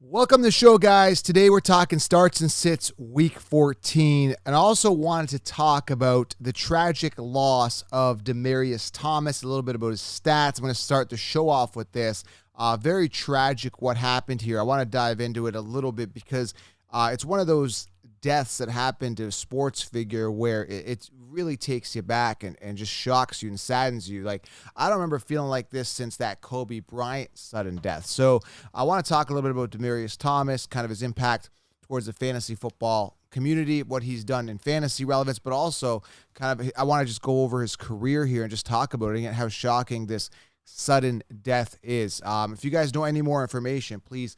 Welcome to the show, guys. Today we're talking starts and sits week 14, and I also wanted to talk about the tragic loss of Demaryius Thomas, a little bit about his stats. I'm going to start the show off with this. Very tragic what happened here. I want to dive into it a little bit because it's one of those deaths that happened to a sports figure where it really takes you back and just shocks you and saddens you. Like, I don't remember feeling like this since that Kobe Bryant sudden death. So I want to talk a little bit about Demaryius Thomas, kind of his impact towards the fantasy football community, what he's done in fantasy relevance, but also kind of I want to just go over his career here and just talk about it and how shocking this sudden death is. If you guys know any more information, please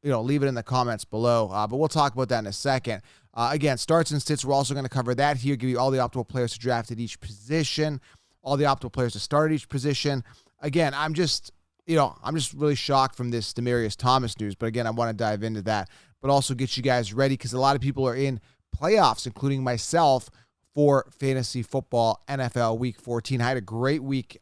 leave it in the comments below. But we'll talk about that in a second. Again, starts and sits, we're also going to cover that here, give you all the optimal players to draft at each position, all the optimal players to start at each position. Again, I'm just really shocked from this Demaryius Thomas news. But again, I want to dive into that, but also get you guys ready because a lot of people are in playoffs, including myself, for fantasy football NFL Week 14. I had a great week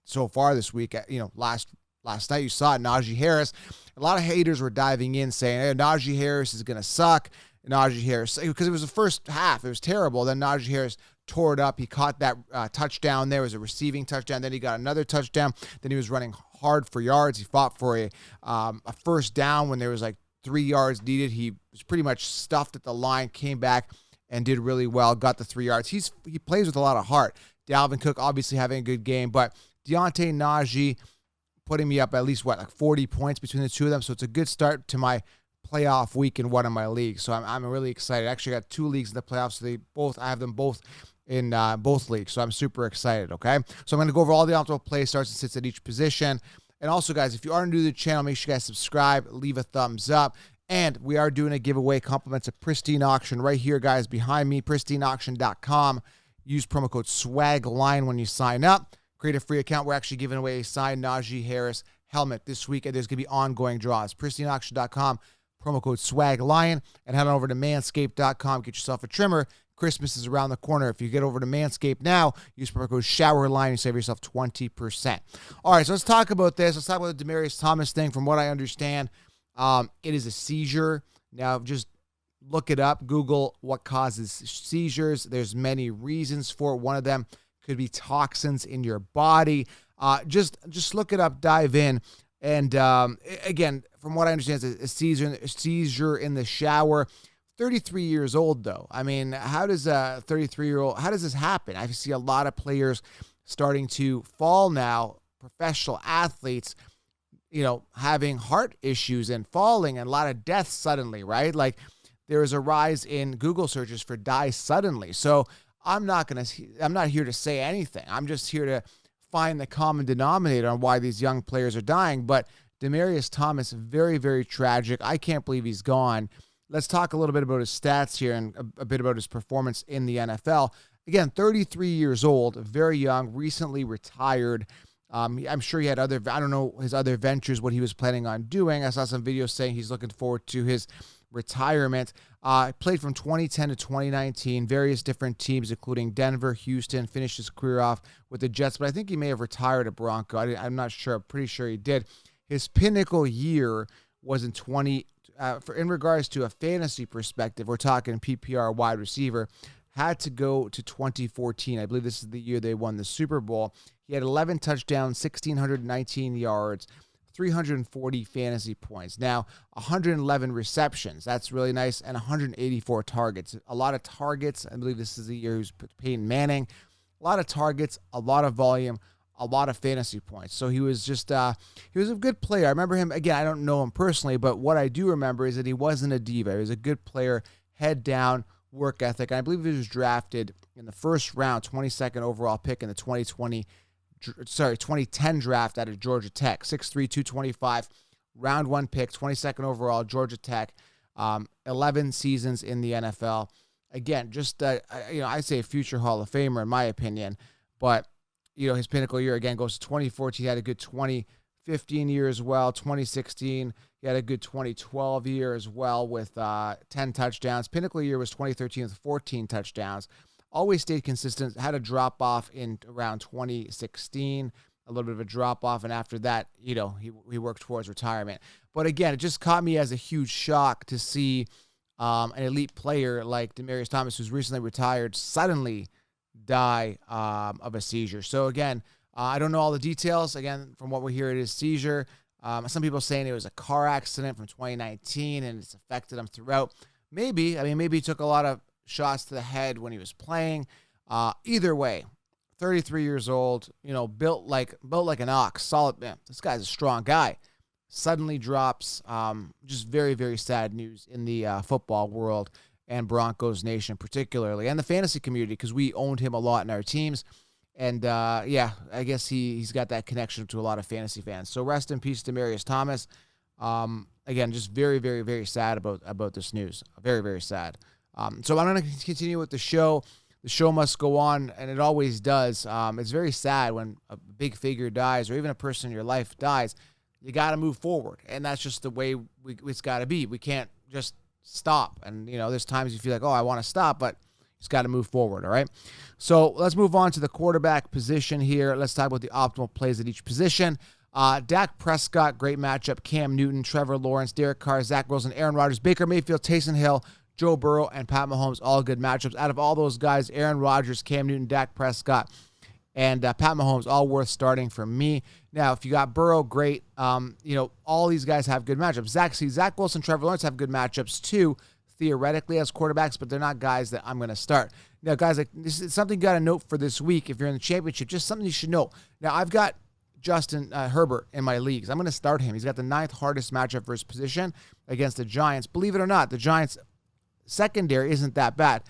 so far this week. Last night you saw it, Najee Harris. A lot of haters were diving in saying, hey, Najee Harris is going to suck. Najee Harris, because it was the first half. It was terrible. Then Najee Harris tore it up. He caught that touchdown there. It was a receiving touchdown. Then he got another touchdown. Then he was running hard for yards. He fought for a first down when there was like 3 yards needed. He was pretty much stuffed at the line, came back and did really well, got the 3 yards. He plays with a lot of heart. Dalvin Cook obviously having a good game, but Deontay, Najee, putting me up at least, 40 points between the two of them. So it's a good start to my playoff week in one of my leagues. So I'm really excited. Actually, I got 2 leagues in the playoffs. So I have them both in both leagues. So I'm super excited, okay? So I'm going to go over all the optimal play starts and sits at each position. And also, guys, if you are new to the channel, make sure you guys subscribe, leave a thumbs up. And we are doing a giveaway, compliments of Pristine Auction right here, guys, behind me, pristineauction.com. Use promo code SWAGLINE when you sign up. Create a free account. We're actually giving away a signed Najee Harris helmet this week, and there's going to be ongoing draws. PristineAuction.com, promo code SWAGLION, and head on over to Manscaped.com. Get yourself a trimmer. Christmas is around the corner. If you get over to Manscaped now, use promo code SHOWERLINE and save yourself 20%. All right, so let's talk about this. Let's talk about the Demaryius Thomas thing. From what I understand, it is a seizure. Now, just look it up. Google what causes seizures. There's many reasons for it. One of them could be toxins in your body. Just look it up, dive in. And again, from what I understand, it's a seizure in the shower. 33 years old, though. I mean, how does a 33-year-old, how does this happen? I see a lot of players starting to fall now, professional athletes, having heart issues and falling, and a lot of deaths suddenly, right? Like, there is a rise in Google searches for die suddenly. So I'm not here to say anything. I'm just here to find the common denominator on why these young players are dying. But Demaryius Thomas, very, very tragic. I can't believe he's gone. Let's talk a little bit about his stats here and a bit about his performance in the NFL. Again, 33 years old, very young, recently retired. I'm sure he had I don't know his other ventures, what he was planning on doing. I saw some videos saying he's looking forward to his retirement. Played from 2010 to 2019, various different teams, including Denver, Houston, finished his career off with the Jets, but I think he may have retired a Bronco. I'm not sure. I'm pretty sure he did. His pinnacle year was in in regards to a fantasy perspective, we're talking PPR wide receiver, had to go to 2014. I believe this is the year they won the Super Bowl. He had 11 touchdowns, 1,619 yards, 340 fantasy points. Now, 111 receptions. That's really nice. And 184 targets. A lot of targets. I believe this is the year he was Peyton Manning. A lot of targets, a lot of volume, a lot of fantasy points. So he was just, he was a good player. I remember him, again, I don't know him personally, but what I do remember is that he wasn't a diva. He was a good player, head down, work ethic. And I believe he was drafted in the first round, 22nd overall pick in the 2010 draft out of Georgia Tech. 6'3", 225, round 1 pick, 22nd overall, Georgia Tech, 11 seasons in the NFL. Again, just, I'd say a future Hall of Famer in my opinion, but, his pinnacle year, again, goes to 2014. He had a good 2015 year as well. 2016, he had a good 2012 year as well with 10 touchdowns. Pinnacle year was 2013 with 14 touchdowns. Always stayed consistent, had a drop-off in around 2016, a little bit of a drop-off, and after that, he worked towards retirement. But again, it just caught me as a huge shock to see an elite player like Demaryius Thomas, who's recently retired, suddenly die of a seizure. So again, I don't know all the details. Again, from what we hear, it is seizure. Some people saying it was a car accident from 2019 and it's affected him throughout. Maybe he took a lot of shots to the head when he was playing. Either way, 33 years old, built like an ox, solid. Man, this guy's a strong guy. Suddenly drops. Just very, very sad news in the football world and Broncos Nation particularly, and the fantasy community, because we owned him a lot in our teams. And, I guess he's got that connection to a lot of fantasy fans. So rest in peace, Demaryius Thomas. Again, just very, very, very sad about this news. Very, very sad. So I'm going to continue with the show. The show must go on, and it always does. It's very sad when a big figure dies, or even a person in your life dies. You got to move forward, and that's just the way it's got to be. We can't just stop. And, there's times you feel like, oh, I want to stop, but it's got to move forward, all right? So let's move on to the quarterback position here. Let's talk about the optimal plays at each position. Dak Prescott, great matchup. Cam Newton, Trevor Lawrence, Derek Carr, Zach Wilson, Aaron Rodgers, Baker Mayfield, Taysom Hill, Joe Burrow, and Pat Mahomes, all good matchups. Out of all those guys, Aaron Rodgers, Cam Newton, Dak Prescott, and Pat Mahomes, all worth starting for me. Now, if you got Burrow, great. All these guys have good matchups. Zach Wilson, Trevor Lawrence have good matchups too, theoretically as quarterbacks, but they're not guys that I'm going to start. Now, guys, this is something you got to note for this week. If you're in the championship, just something you should know. Now, I've got Justin Herbert in my leagues. I'm going to start him. He's got the 9th hardest matchup for his position against the Giants. Believe it or not, the Giants' secondary isn't that bad,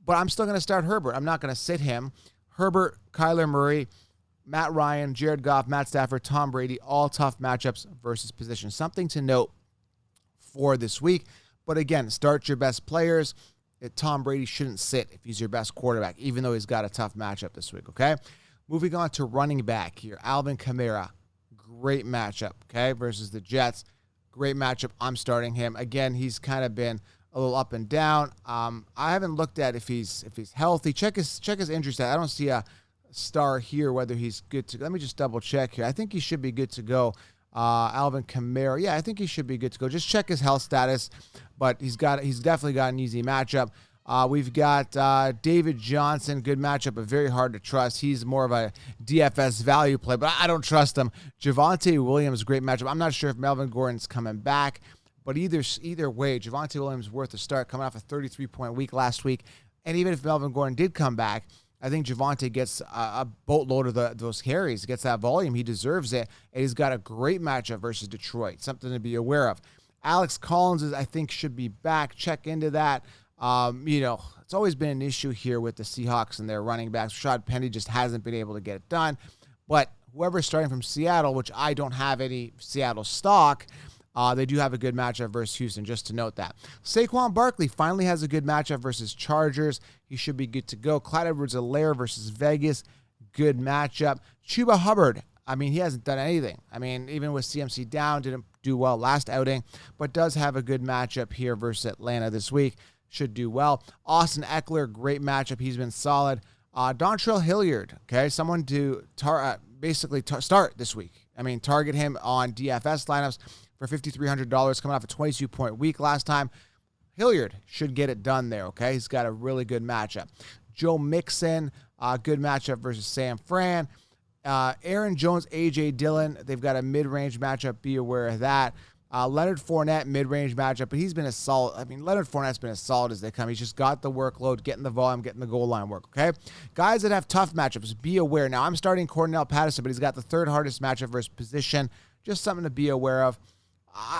but I'm still going to start Herbert. I'm not going to sit him. Herbert, Kyler Murray, Matt Ryan, Jared Goff, Matt Stafford, Tom Brady, all tough matchups versus position. Something to note for this week. But again, start your best players. Tom Brady shouldn't sit if he's your best quarterback, even though he's got a tough matchup this week, okay? Moving on to running back here. Alvin Kamara, great matchup, okay, versus the Jets. Great matchup. I'm starting him. Again, he's kind of been a little up and down. I haven't looked at if he's healthy. Check his injury stat. I don't see a star here whether he's good to go. Let me just double check here. I think he should be good to go. Alvin Kamara. Yeah, I think he should be good to go. Just check his health status, but he's definitely got an easy matchup. We've got David Johnson, good matchup, but very hard to trust. He's more of a DFS value play, but I don't trust him. Javonte Williams, great matchup. I'm not sure if Melvin Gordon's coming back, but either way, Javonte Williams worth a start, coming off a 33-point week last week. And even if Melvin Gordon did come back, I think Javonte gets a boatload of those carries, gets that volume. He deserves it, and he's got a great matchup versus Detroit, something to be aware of. Alex Collins, I think, should be back. Check into that. It's always been an issue here with the Seahawks and their running backs. Rashad Penny just hasn't been able to get it done. But whoever's starting from Seattle, which I don't have any Seattle stock, they do have a good matchup versus Houston, just to note that. Saquon Barkley finally has a good matchup versus Chargers. He should be good to go. Clyde Edwards-Helaire versus Vegas, good matchup. Chuba Hubbard, he hasn't done anything. Even with CMC down, didn't do well last outing, but does have a good matchup here versus Atlanta this week. Should do well. Austin Eckler, great matchup. He's been solid. Dontrell Hilliard, okay, someone to start this week. Target him on DFS lineups for $5,300, coming off a 22-point week last time. Hilliard should get it done there, okay? He's got a really good matchup. Joe Mixon, good matchup versus San Fran. Aaron Jones, A.J. Dillon, they've got a mid-range matchup. Be aware of that. Leonard Fournette, mid-range matchup, but he's been as solid. Leonard Fournette's been as solid as they come. He's just got the workload, getting the volume, getting the goal line work, okay? Guys that have tough matchups, be aware. Now, I'm starting Cordarrelle Patterson, but he's got the 3rd hardest matchup versus position. Just something to be aware of.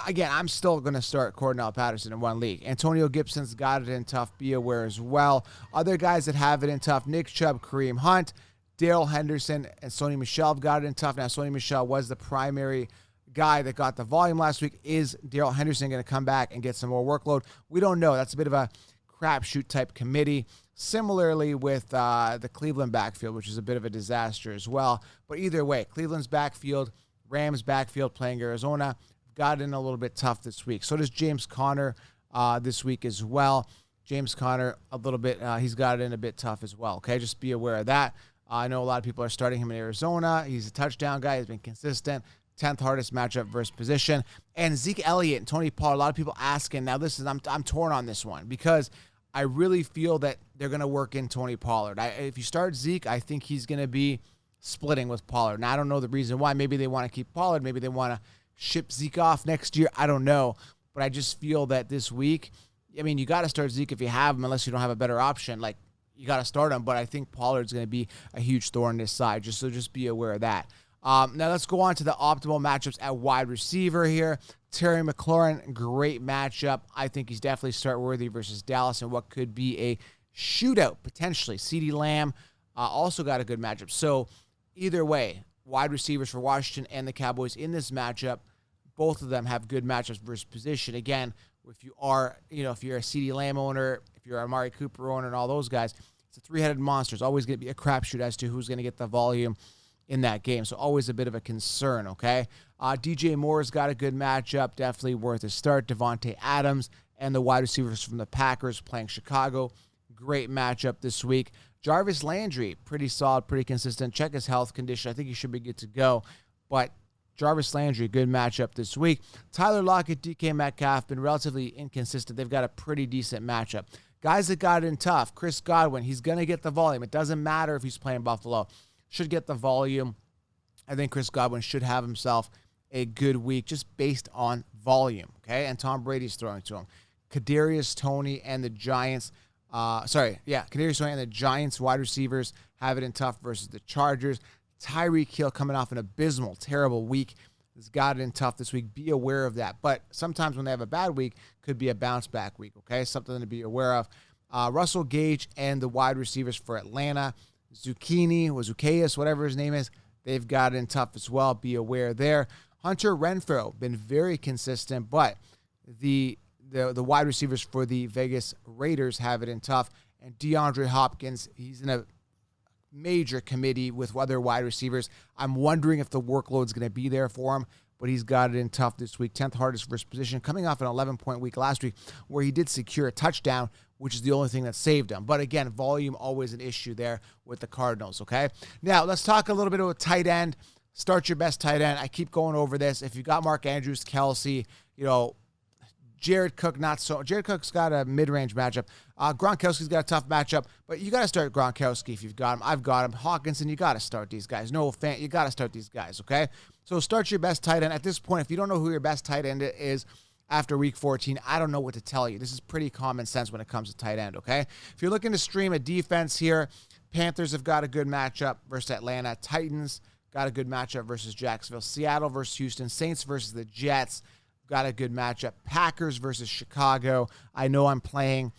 Again, I'm still going to start Cordarrelle Patterson in one league. Antonio Gibson's got it in tough. Be aware as well. Other guys that have it in tough, Nick Chubb, Kareem Hunt, Darrell Henderson, and Sony Michel have got it in tough. Now, Sony Michel was the primary guy that got the volume last week. Is Darrell Henderson going to come back and get some more workload? We don't know. That's a bit of a crapshoot type committee. Similarly with the Cleveland backfield, which is a bit of a disaster as well. But either way, Cleveland's backfield, Rams backfield playing Arizona, got in a little bit tough this week. So does James Conner this week as well. James Conner, a little bit, he's got it in a bit tough as well. Okay, just be aware of that. I know a lot of people are starting him in Arizona. He's a touchdown guy. He's been consistent. 10th hardest matchup versus position. And Zeke Elliott and Tony Pollard, a lot of people asking. Now, I'm torn on this one because I really feel that they're going to work in Tony Pollard. If you start Zeke, I think he's going to be splitting with Pollard. Now, I don't know the reason why. Maybe they want to keep Pollard. Maybe they want to ship Zeke off next year. I don't know. But I just feel that this week, I mean, you got to start Zeke if you have him, unless you don't have a better option. Like, you got to start him. But I think Pollard's going to be a huge thorn in his side. Just be aware of that. Now let's go on to the optimal matchups at wide receiver here. Terry McLaurin, great matchup. I think he's definitely start worthy versus Dallas and what could be a shootout potentially. CeeDee Lamb also got a good matchup. So either way, wide receivers for Washington and the Cowboys in this matchup, both of them have good matchups versus position. Again, if you are, if you're a CeeDee Lamb owner, if you're a Amari Cooper owner and all those guys, it's a three-headed monster. It's always going to be a crapshoot as to who's going to get the volume in that game. So always a bit of a concern, okay? DJ Moore's got a good matchup, definitely worth a start. Devontae Adams and the wide receivers from the Packers playing Chicago. Great matchup this week. Jarvis Landry, pretty solid, pretty consistent. Check his health condition. I think he should be good to go. But Jarvis Landry, good matchup this week. Tyler Lockett, DK Metcalf, been relatively inconsistent. They've got a pretty decent matchup. Guys that got it in tough. Chris Godwin, he's going to get the volume. It doesn't matter if he's playing Buffalo. Should get the volume. I think Chris Godwin should have himself a good week just based on volume, okay? And Tom Brady's throwing to him. Kadarius Toney and the Giants. Kadarius Toney and the Giants wide receivers have it in tough versus the Chargers. Tyreek Hill coming off an abysmal, terrible week. Has got it in tough this week. Be aware of that. But sometimes when they have a bad week, could be a bounce-back week, okay? Something to be aware of. Russell Gage and the wide receivers for Atlanta. Zaccheaus, whatever his name is, they've got it in tough as well. Be aware there. Hunter Renfrow, been very consistent, but the wide receivers for the Vegas Raiders have it in tough. And DeAndre Hopkins, he's in a major committee with other wide receivers. I'm wondering if the workload's going to be there for him, but he's got it in tough this week. 10th hardest versus position, coming off an 11-point week last week where he did secure a touchdown, which is the only thing that saved him. But again, volume always an issue there with the Cardinals, okay? Now, let's talk a little bit about tight end. Start your best tight end. I keep going over this. If you got Mark Andrews, Kelsey, Jared Cook, not so. Jared Cook's got a mid-range matchup. Gronkowski's got a tough matchup, but you got to start Gronkowski if you've got him. I've got him. Hawkinson, you got to start these guys. No offense, you got to start these guys, okay? So start your best tight end. At this point, if you don't know who your best tight end is after week 14, I don't know what to tell you. This is pretty common sense when it comes to tight end, okay? If you're looking to stream a defense here, Panthers have got a good matchup versus Atlanta. Titans got a good matchup versus Jacksonville. Seattle versus Houston. Saints versus the Jets got a good matchup. Packers versus Chicago. I know I'm playing,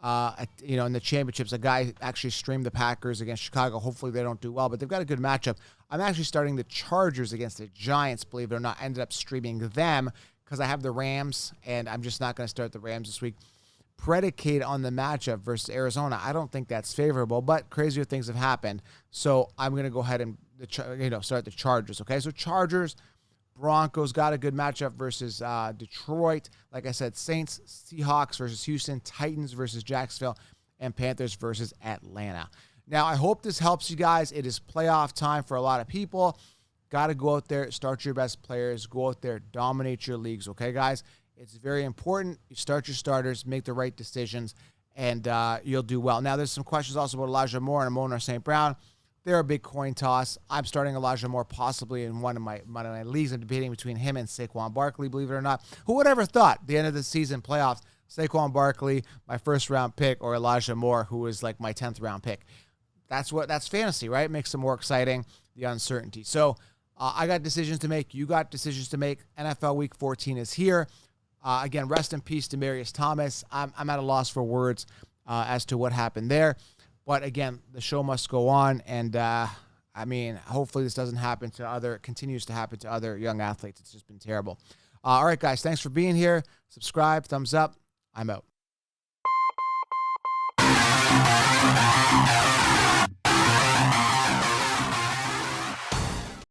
in the championships. A guy actually streamed the Packers against Chicago. Hopefully they don't do well, but they've got a good matchup. I'm actually starting the Chargers against the Giants, believe it or not. I ended up streaming them because I have the Rams, and I'm just not going to start the Rams this week. Predicate on the matchup versus Arizona. I don't think that's favorable, but crazier things have happened. So I'm going to go ahead and start the Chargers, okay? So Chargers, Broncos got a good matchup versus Detroit. Like I said, Saints, Seahawks versus Houston, Titans versus Jacksonville, and Panthers versus Atlanta. Now, I hope this helps you guys. It is playoff time for a lot of people. Got to go out there, start your best players, go out there, dominate your leagues, okay, guys? It's very important. You start your starters, make the right decisions, and you'll do well. Now, there's some questions also about Elijah Moore and Amon-Ra St. Brown. They're a big coin toss. I'm starting Elijah Moore possibly in one of my leagues. I'm debating between him and Saquon Barkley, believe it or not. Who would ever thought the end of the season playoffs, Saquon Barkley, my first-round pick, or Elijah Moore, who is like my 10th-round pick? That's fantasy, right? It makes it more exciting, the uncertainty. So I got decisions to make. You got decisions to make. NFL Week 14 is here. Again, rest in peace, Demaryius Thomas. I'm at a loss for words as to what happened there. But again, the show must go on, and hopefully this continues to happen to other young athletes. It's just been terrible. All right, guys, thanks for being here. Subscribe, thumbs up. I'm out.